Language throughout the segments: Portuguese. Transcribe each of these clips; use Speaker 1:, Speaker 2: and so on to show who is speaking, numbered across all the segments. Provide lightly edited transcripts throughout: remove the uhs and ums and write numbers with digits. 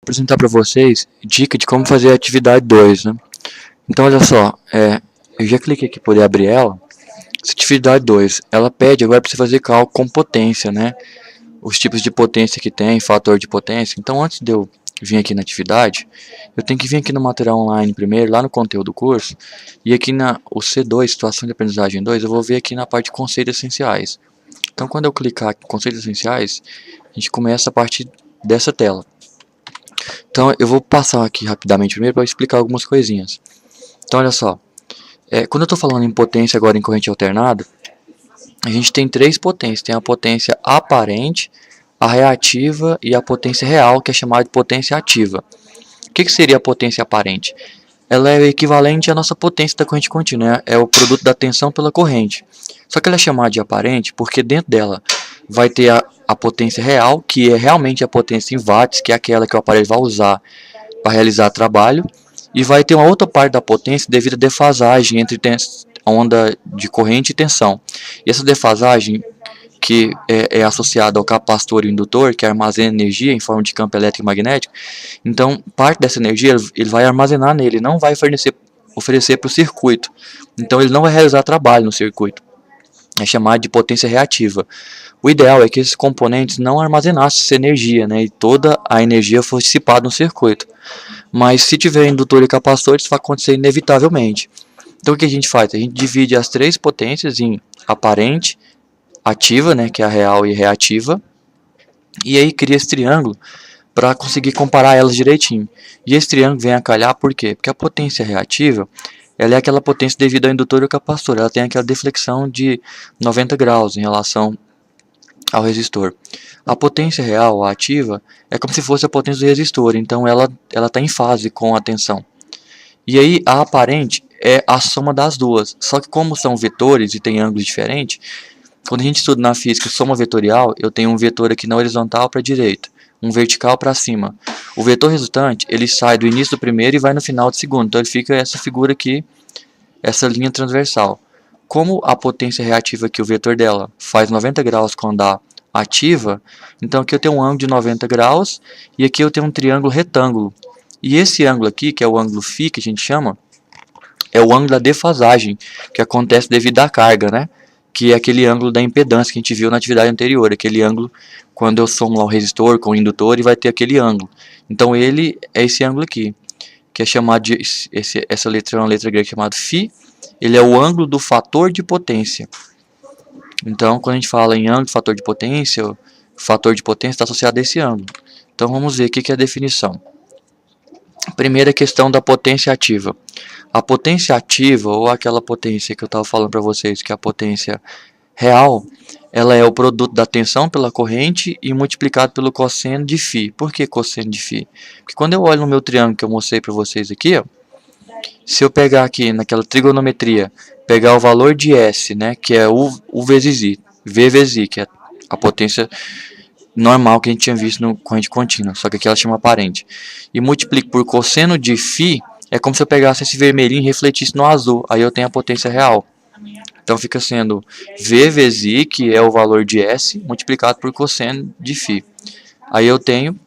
Speaker 1: Apresentar para vocês dica de como fazer a atividade 2, né? Então olha só, eu já cliquei aqui para poder abrir ela. Essa atividade 2, ela pede agora para você fazer cálculo com potência, né? Os tipos de potência que tem, fator de potência. Então antes de eu vir aqui na atividade, eu tenho que vir aqui no material online primeiro, lá no conteúdo do curso, e aqui o C2, situação de aprendizagem 2, eu vou ver aqui na parte de conceitos essenciais. Então quando eu clicar em conceitos essenciais, a gente começa a partir dessa tela. Então eu vou passar aqui rapidamente primeiro para explicar algumas coisinhas. Então olha só, quando eu estou falando em potência agora em corrente alternada, a gente tem três potências. Tem a potência aparente, a reativa e a potência real, que é chamada de potência ativa. O que seria a potência aparente? Ela é equivalente à nossa potência da corrente contínua, né? É o produto da tensão pela corrente. Só que ela é chamada de aparente porque dentro dela vai ter a potência real, que é realmente a potência em watts, que é aquela que o aparelho vai usar para realizar trabalho, e vai ter uma outra parte da potência devido à defasagem entre onda de corrente e tensão. E essa defasagem, que é associada ao capacitor e indutor, que armazena energia em forma de campo elétrico e magnético, então parte dessa energia ele vai armazenar nele, não vai oferecer para o circuito. Então ele não vai realizar trabalho no circuito. É chamado de potência reativa. O ideal é que esses componentes não armazenassem essa energia, né, e toda a energia fosse dissipada no circuito. Mas se tiver indutor e capacitor, isso vai acontecer inevitavelmente. Então o que a gente faz? A gente divide as três potências em aparente, ativa, né, que é a real e reativa, e aí cria esse triângulo para conseguir comparar elas direitinho. E esse triângulo vem a calhar por quê? Porque a potência reativa, ela é aquela potência devido ao indutor e ao capacitor. Ela tem aquela deflexão de 90 graus em relação ao resistor. A potência real, a ativa, é como se fosse a potência do resistor. Então ela está em fase com a tensão. E aí a aparente é a soma das duas. Só que como são vetores e tem ângulos diferentes, quando a gente estuda na física soma vetorial, eu tenho um vetor aqui na horizontal para a direita, um vertical para cima. O vetor resultante, ele sai do início do primeiro e vai no final do segundo. Então ele fica essa figura aqui, essa linha transversal. Como a potência reativa aqui, o vetor dela, faz 90 graus quando a ativa, então aqui eu tenho um ângulo de 90 graus e aqui eu tenho um triângulo retângulo. E esse ângulo aqui, que é o ângulo φ, que a gente chama, é o ângulo da defasagem, que acontece devido à carga, né? Que é aquele ângulo da impedância que a gente viu na atividade anterior, aquele ângulo quando eu somo lá o resistor com o indutor e vai ter aquele ângulo. Então ele é esse ângulo aqui, que é chamado de, essa letra é uma letra grega chamada φ, ele é o ângulo do fator de potência. Então quando a gente fala em ângulo de fator de potência, o fator de potência está associado a esse ângulo. Então vamos ver o que é a definição. Primeira questão da potência ativa. A potência ativa, ou aquela potência que eu estava falando para vocês, que é a potência real, ela é o produto da tensão pela corrente e multiplicado pelo cosseno de φ. Por que cosseno de φ? Porque quando eu olho no meu triângulo que eu mostrei para vocês aqui, ó, se eu pegar aqui naquela trigonometria, pegar o valor de S, né, que é U vezes I, V vezes I, que é a potência normal que a gente tinha visto no corrente contínua, só que aqui ela chama aparente, e multiplico por cosseno de φ, é como se eu pegasse esse vermelhinho e refletisse no azul, aí eu tenho a potência real. Então fica sendo V vezes I, que é o valor de S, multiplicado por cosseno de φ. Aí eu tenho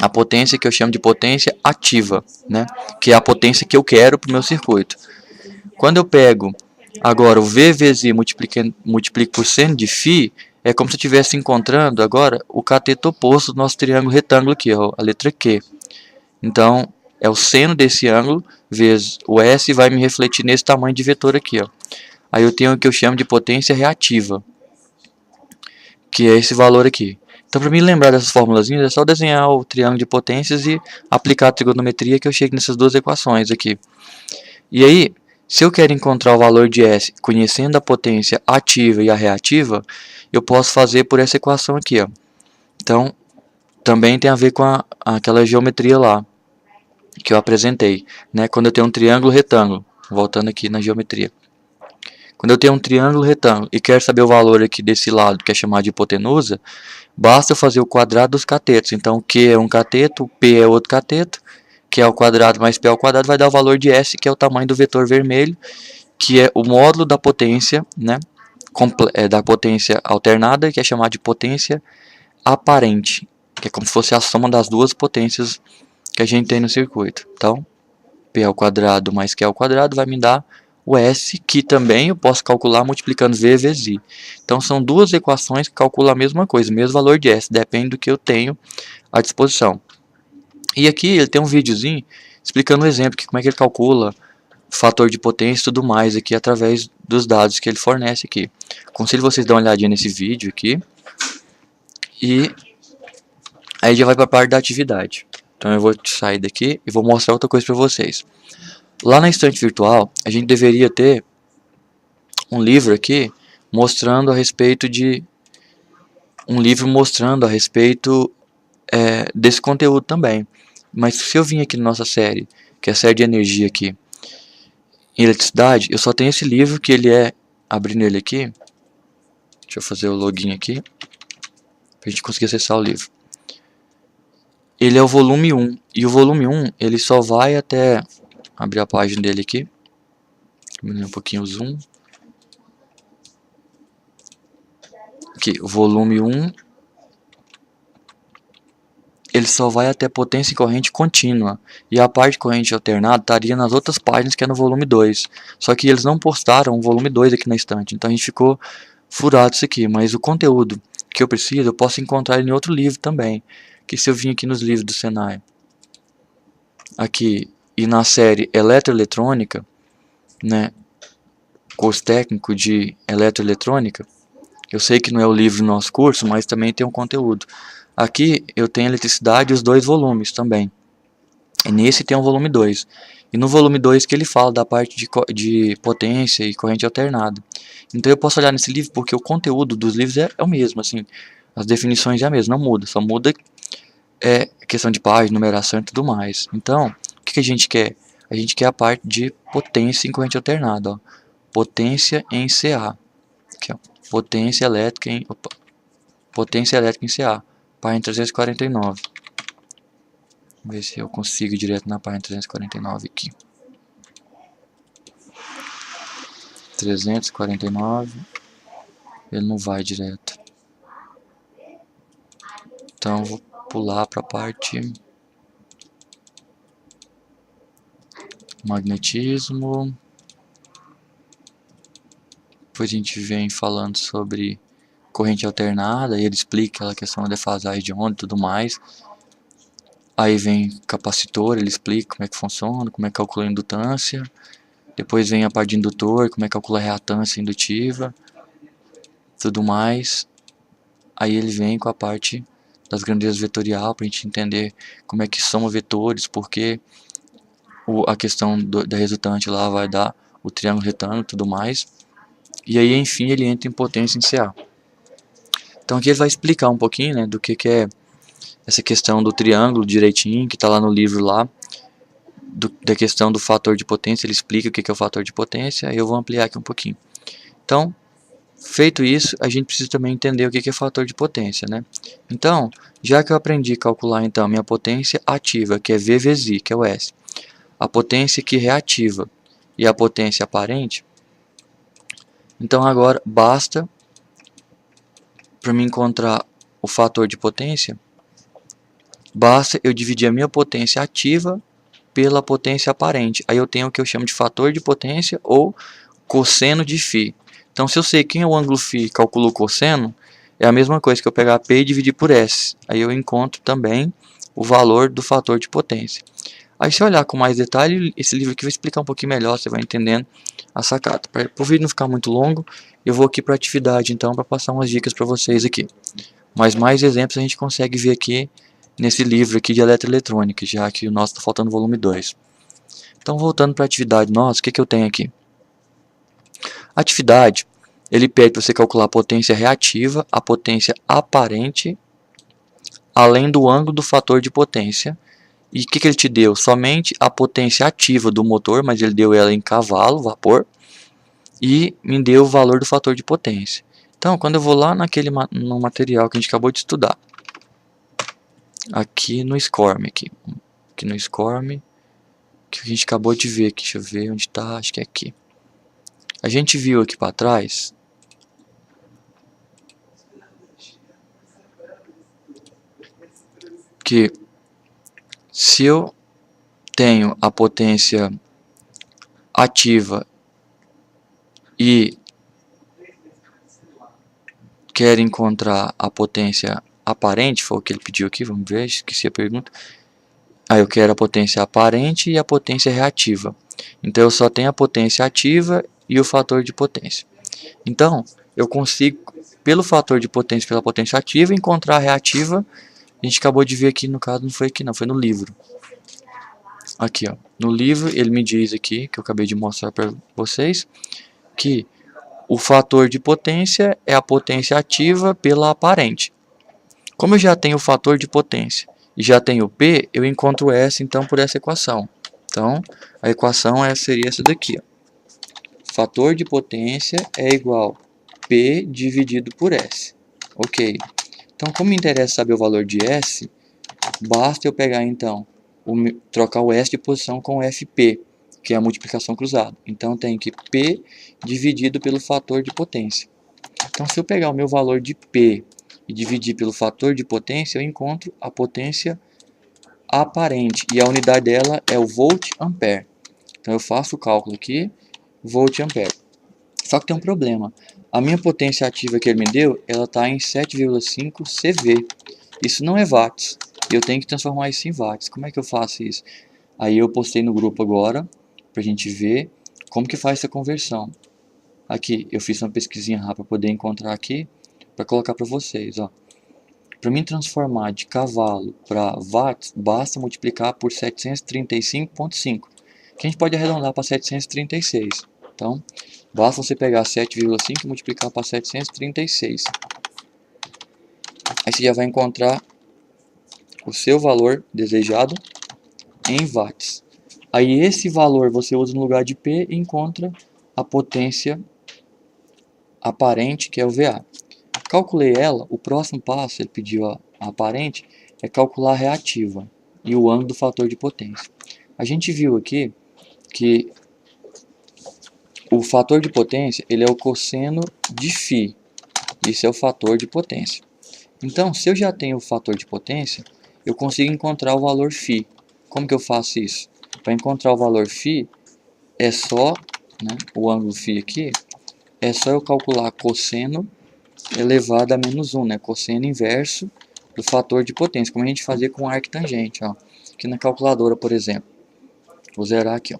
Speaker 1: a potência que eu chamo de potência ativa, né? Que é a potência que eu quero para o meu circuito. Quando eu pego agora o V vezes I multiplico por seno de φ, é como se eu estivesse encontrando agora o cateto oposto do nosso triângulo retângulo aqui, ó, a letra Q. Então, é o seno desse ângulo vezes o S vai me refletir nesse tamanho de vetor aqui, ó. Aí eu tenho o que eu chamo de potência reativa, que é esse valor aqui. Então, para me lembrar dessas fórmulas, é só desenhar o triângulo de potências e aplicar a trigonometria que eu chego nessas duas equações aqui. E aí, se eu quero encontrar o valor de S conhecendo a potência ativa e a reativa, eu posso fazer por essa equação aqui, ó. Então, também tem a ver com aquela geometria lá que eu apresentei, né? Quando eu tenho um triângulo retângulo, voltando aqui na geometria. Quando eu tenho um triângulo retângulo e quero saber o valor aqui desse lado, que é chamado de hipotenusa, basta eu fazer o quadrado dos catetos. Então, Q é um cateto, P é outro cateto, Q ao quadrado mais P ao quadrado vai dar o valor de S, que é o tamanho do vetor vermelho, que é o módulo da potência, né? Da potência alternada, que é chamada de potência aparente, que que é como se fosse a soma das duas potências que a gente tem no circuito. Então, P ao quadrado mais Q ao quadrado vai me dar o S, que também eu posso calcular multiplicando V vezes I. Então, são duas equações que calculam a mesma coisa, o mesmo valor de S, depende do que eu tenho à disposição. E aqui ele tem um videozinho explicando um exemplo, que como é que ele calcula fator de potência e tudo mais aqui através dos dados que ele fornece aqui. Aconselho vocês dar uma olhadinha nesse vídeo aqui. E aí já vai para a parte da atividade. Então eu vou sair daqui e vou mostrar outra coisa para vocês. Lá na estante virtual, a gente deveria ter um livro aqui mostrando a respeito de desse conteúdo também. Mas se eu vim aqui na nossa série, que é a série de energia aqui, em eletricidade, eu só tenho esse livro que ele é, abrindo ele aqui, deixa eu fazer o login aqui, para a gente conseguir acessar o livro. Ele é o volume 1, e o volume 1, ele só vai até, abrir a página dele aqui, diminuir um pouquinho o zoom, aqui, o volume 1, ele só vai até potência e corrente contínua, e a parte de corrente alternada estaria nas outras páginas, que é no volume 2, só que eles não postaram o volume 2 aqui na estante, então a gente ficou furado isso aqui, mas o conteúdo que eu preciso, eu posso encontrar ele em outro livro também, que se eu vim aqui nos livros do Senai, aqui, e na série Eletroeletrônica, né, curso técnico de eletroeletrônica, eu sei que não é o livro do nosso curso, mas também tem um conteúdo. Aqui eu tenho eletricidade e os dois volumes também. E nesse tem o volume 2. E no volume 2 que ele fala da parte de potência e corrente alternada. Então eu posso olhar nesse livro porque o conteúdo dos livros é o mesmo, assim. As definições é a mesma, não muda. Só muda questão de página, numeração e tudo mais. Então, o que a gente quer? A gente quer a parte de potência em corrente alternada, ó. Potência em CA. Aqui, ó. Potência elétrica em CA. Página 349. Vamos ver se eu consigo ir direto na página 349 aqui. 349. Ele não vai direto. Então, vou pular para a parte magnetismo. Depois a gente vem falando sobre corrente alternada, e ele explica aquela questão da defasagem de onda e tudo mais. Aí vem capacitor, ele explica como é que funciona, como é que calcula a indutância. Depois vem a parte de indutor, como é que calcula a reatância indutiva, tudo mais. Aí ele vem com a parte das grandezas vetorial, para a gente entender como é que são vetores, porque a questão da resultante lá vai dar o triângulo retângulo e tudo mais. E aí, enfim, ele entra em potência em CA. Então aqui ele vai explicar um pouquinho, né, do que é essa questão do triângulo direitinho, que está lá no livro lá, da questão do fator de potência, ele explica o que é o fator de potência, e eu vou ampliar aqui um pouquinho. Então, feito isso, a gente precisa também entender o que é fator de potência, né? Então, já que eu aprendi a calcular então minha potência ativa, que é V vezes I, que é o S, a potência que reativa e a potência aparente, então agora basta para me encontrar o fator de potência, basta eu dividir a minha potência ativa pela potência aparente. Aí eu tenho o que eu chamo de fator de potência ou cosseno de φ. Então, se eu sei quem é o ângulo φ, calculo o cosseno, é a mesma coisa que eu pegar P e dividir por S. Aí eu encontro também o valor do fator de potência. Aí se eu olhar com mais detalhe, esse livro aqui vai explicar um pouquinho melhor, você vai entendendo a sacada. Para o vídeo não ficar muito longo, eu vou aqui para a atividade então, para passar umas dicas para vocês aqui. Mas mais exemplos a gente consegue ver aqui nesse livro aqui de eletroeletrônica, já que o nosso está faltando volume 2. Então, voltando para a atividade nossa, o que eu tenho aqui? Atividade, ele pede para você calcular a potência reativa, a potência aparente, além do ângulo do fator de potência. E o que ele te deu? Somente a potência ativa do motor, mas ele deu ela em cavalo, vapor, e me deu o valor do fator de potência. Então, quando eu vou lá no material que a gente acabou de estudar, aqui no SCORM, aqui no SCORM, que a gente acabou de ver aqui, deixa eu ver onde está, acho que é aqui. A gente viu aqui para trás que se eu tenho a potência ativa e quero encontrar a potência aparente, foi o que ele pediu aqui, vamos ver, esqueci a pergunta. Aí eu quero a potência aparente e a potência reativa. Então eu só tenho a potência ativa e o fator de potência. Então eu consigo, pelo fator de potência e pela potência ativa, encontrar a reativa. A gente acabou de ver aqui, no caso não foi aqui não, foi no livro. Aqui ó, no livro ele me diz aqui, que eu acabei de mostrar para vocês, que o fator de potência é a potência ativa pela aparente. Como eu já tenho o fator de potência e já tenho P, eu encontro S então por essa equação. Então a equação seria essa daqui, ó. Fator de potência é igual a P dividido por S. Ok. Então como me interessa saber o valor de S, basta eu pegar então, trocar o S de posição com o FP, que é a multiplicação cruzada. Então tem que P dividido pelo fator de potência. Então se eu pegar o meu valor de P e dividir pelo fator de potência, eu encontro a potência aparente. E a unidade dela é o volt-ampere. Então eu faço o cálculo aqui, volt-ampere. Só que tem um problema. A minha potência ativa que ele me deu, ela está em 7,5 CV. Isso não é watts. E eu tenho que transformar isso em watts. Como é que eu faço isso? Aí eu postei no grupo agora, pra gente ver como que faz essa conversão. Aqui, eu fiz uma pesquisinha rápida para poder encontrar aqui, para colocar para vocês, ó. Para mim transformar de cavalo para watts, basta multiplicar por 735,5, que a gente pode arredondar para 736. Então, basta você pegar 7,5 e multiplicar para 736. Aí você já vai encontrar o seu valor desejado em watts. Aí esse valor você usa no lugar de P e encontra a potência aparente, que é o VA. Calculei ela, o próximo passo, ele pediu a aparente, é calcular a reativa e o ângulo do fator de potência. A gente viu aqui que o fator de potência, ele é o cosseno de φ. Isso é o fator de potência. Então, se eu já tenho o fator de potência, eu consigo encontrar o valor φ. Como que eu faço isso? Para encontrar o valor φ, é só, né, o ângulo φ aqui, é só eu calcular cosseno elevado a menos 1, né? Cosseno inverso do fator de potência, como a gente fazia com arctangente, ó. Aqui na calculadora, por exemplo. Vou zerar aqui, ó.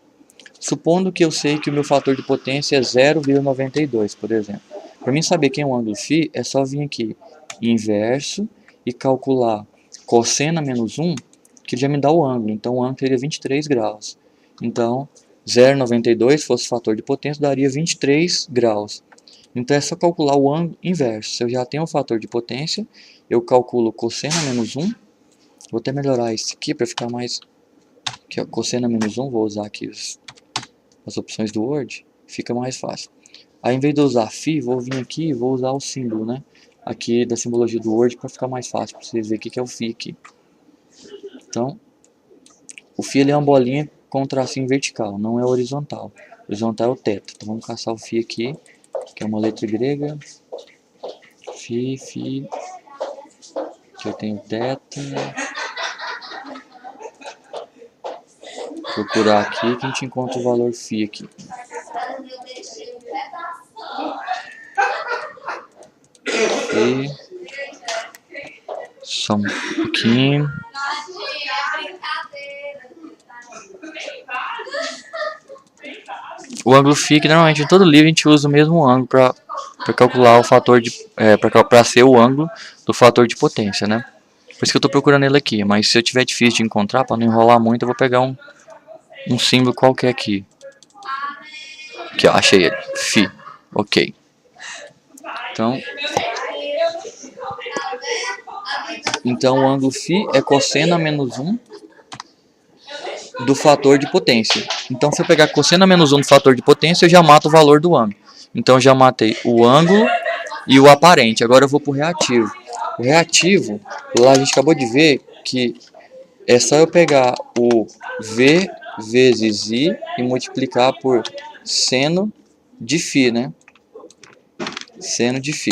Speaker 1: Supondo que eu sei que o meu fator de potência é 0,92, por exemplo. Para mim saber quem é o ângulo φ, é só vir aqui, inverso, e calcular cosseno a menos 1, que já me dá o ângulo. Então o ângulo seria 23 graus. Então, 0,92 fosse o fator de potência, daria 23 graus. Então é só calcular o ângulo inverso. Se eu já tenho o fator de potência, eu calculo cosseno a menos 1. Vou até melhorar isso aqui para ficar mais... Aqui, ó, cosseno a menos 1, vou usar aqui as opções do Word, fica mais fácil. Aí em vez de usar φ, vou vir aqui e vou usar o símbolo, né? Aqui da simbologia do Word para ficar mais fácil, para vocês verem o que é o φ aqui. Então, o φ ele é uma bolinha com tracinho vertical, não é horizontal. Horizontal é o θ. Então vamos caçar o φ aqui, que é uma letra grega. Φ. Aqui eu tenho θ. Procurar aqui que a gente encontra o valor φ aqui. Φ. Só um pouquinho. O ângulo φ, que normalmente em todo livro a gente usa o mesmo ângulo para calcular o fator de... para ser o ângulo do fator de potência, né? Por isso que eu estou procurando ele aqui, mas se eu tiver difícil de encontrar, para não enrolar muito, eu vou pegar um símbolo qualquer aqui. Aqui, ó, achei ele. Φ. Ok. Então o ângulo φ é cosseno a menos 1 do fator de potência. Então se eu pegar cosseno a menos 1 do fator de potência, eu já mato o valor do ângulo. Então eu já matei o ângulo e o aparente. Agora eu vou para o reativo. O reativo, lá a gente acabou de ver que é só eu pegar o V vezes I e multiplicar por seno de φ, né? Seno de φ.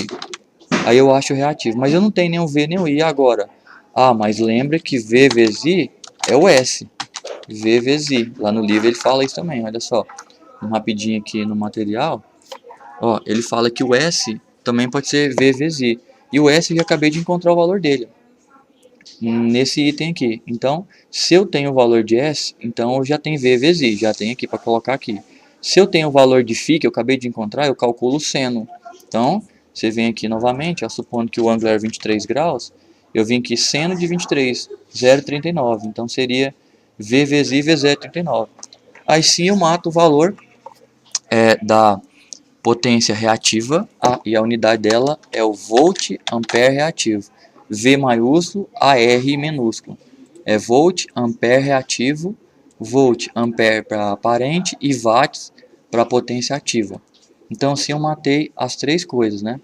Speaker 1: Aí eu acho o reativo. Mas eu não tenho nem o V nem o I agora. Ah, mas lembra que V vezes I é o S. V vezes I. Lá no livro ele fala isso também, olha só. Rapidinho aqui no material. Ó, ele fala que o S também pode ser V vezes I. E o S eu já acabei de encontrar o valor dele. Nesse item aqui. Então, se eu tenho o valor de S, então eu já tenho V vezes I. Já tenho aqui para colocar aqui. Se eu tenho o valor de φ que eu acabei de encontrar, eu calculo o seno. Então, você vem aqui novamente, ó, supondo que o ângulo era 23 graus, eu vim aqui seno de 23, 0,39. Então, seria V vezes I vezes 0,39. Aí sim eu mato o valor da potência reativa, e a unidade dela é o volt ampere reativo. V maiúsculo, AR minúsculo. É volt ampere reativo, volt ampere para aparente e watts para potência ativa. Então assim eu matei as três coisas, né?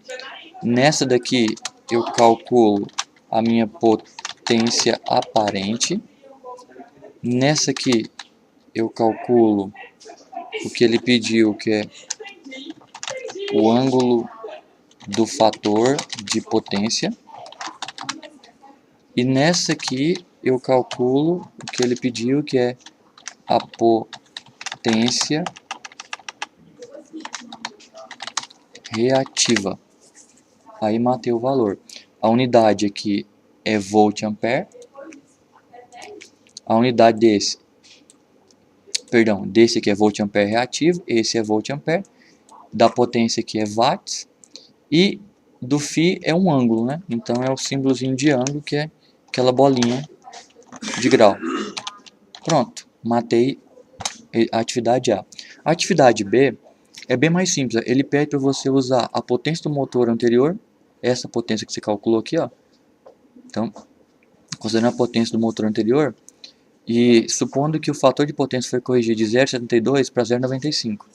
Speaker 1: Nessa daqui eu calculo a minha potência aparente. Nessa aqui eu calculo o que ele pediu, que é o ângulo do fator de potência. E nessa aqui eu calculo o que ele pediu, que é a potência reativa. Aí matei o valor. A unidade aqui é volt ampere. A unidade desse aqui é volt ampere reativo, esse é volt ampere. Da potência aqui é watts. E do φ é um ângulo, né? Então é o símbolozinho de ângulo, que é aquela bolinha de grau. Pronto, matei a atividade A. A atividade B é bem mais simples. Ele pede para você usar a potência do motor anterior, essa potência que você calculou aqui, ó. Então, considerando a potência do motor anterior, e supondo que o fator de potência foi corrigido de 0,72 para 0,95.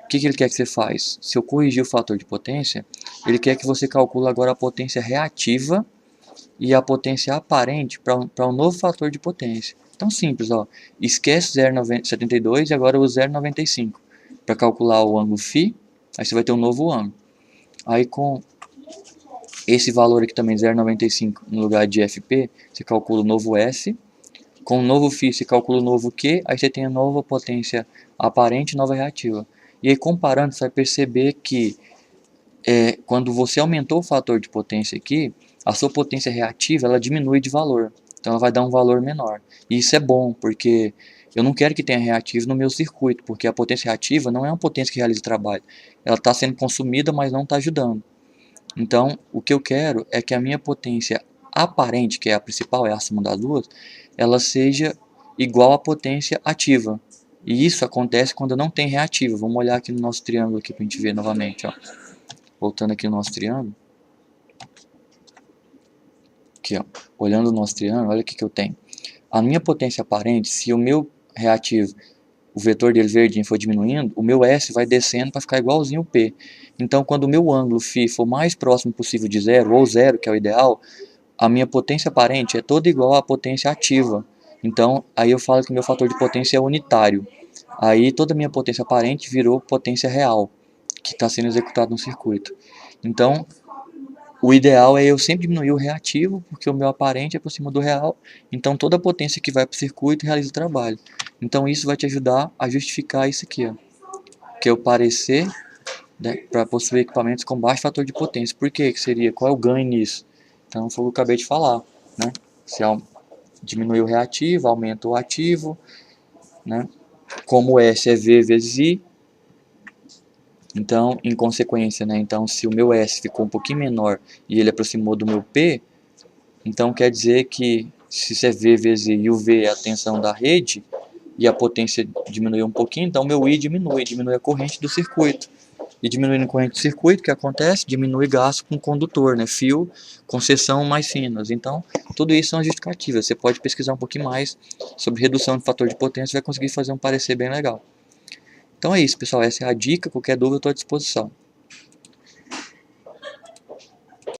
Speaker 1: O que ele quer que você faz? Se eu corrigir o fator de potência, ele quer que você calcule agora a potência reativa e a potência aparente para um novo fator de potência. Então simples, ó. Esquece 0,72 e agora usa 0,95 para calcular o ângulo φ. Aí você vai ter um novo ângulo. Aí com esse valor aqui também 0,95 no lugar de FP, você calcula o novo S. Com o novo φ você calcula o novo Q. Aí você tem a nova potência aparente e nova reativa. E aí comparando, você vai perceber que quando você aumentou o fator de potência aqui, a sua potência reativa ela diminui de valor. Então ela vai dar um valor menor. E isso é bom, porque eu não quero que tenha reativo no meu circuito, porque a potência reativa não é uma potência que realiza trabalho. Ela está sendo consumida, mas não está ajudando. Então o que eu quero é que a minha potência aparente, que é a principal, é a soma das duas, ela seja igual à potência ativa. E isso acontece quando não tem reativa. Vamos olhar aqui no nosso triângulo aqui para a gente ver novamente, ó. Voltando aqui no nosso triângulo. Aqui, ó. Olhando o nosso triângulo, olha o que eu tenho. A minha potência aparente, se o meu reativo, o vetor dele verdinho for diminuindo, o meu S vai descendo para ficar igualzinho o P. Então, quando o meu ângulo φ for mais próximo possível de zero, ou zero, que é o ideal, a minha potência aparente é toda igual à potência ativa. Então, aí eu falo que o meu fator de potência é unitário. Aí toda a minha potência aparente virou potência real, que está sendo executado no circuito. Então, o ideal é eu sempre diminuir o reativo, porque o meu aparente é por cima do real. Então, toda a potência que vai para o circuito realiza o trabalho. Então, isso vai te ajudar a justificar isso aqui, ó, que é o parecer, né, para possuir equipamentos com baixo fator de potência. Por quê? Que seria? Qual é o ganho nisso? Então, foi o que eu acabei de falar, né? Se diminui o reativo, aumenta o ativo, né? Como S é V vezes I, então, em consequência, né? Então, se o meu S ficou um pouquinho menor e ele aproximou do meu P, então quer dizer que se isso é V vezes I e o V é a tensão da rede e a potência diminuiu um pouquinho, então meu I diminui a corrente do circuito. E diminuindo a corrente do circuito, o que acontece? Diminui gasto com condutor, né? Fio com seção mais finas. Então, tudo isso são justificativas. Você pode pesquisar um pouquinho mais sobre redução de fator de potência e vai conseguir fazer um parecer bem legal. Então é isso, pessoal. Essa é a dica. Qualquer dúvida eu estou à disposição.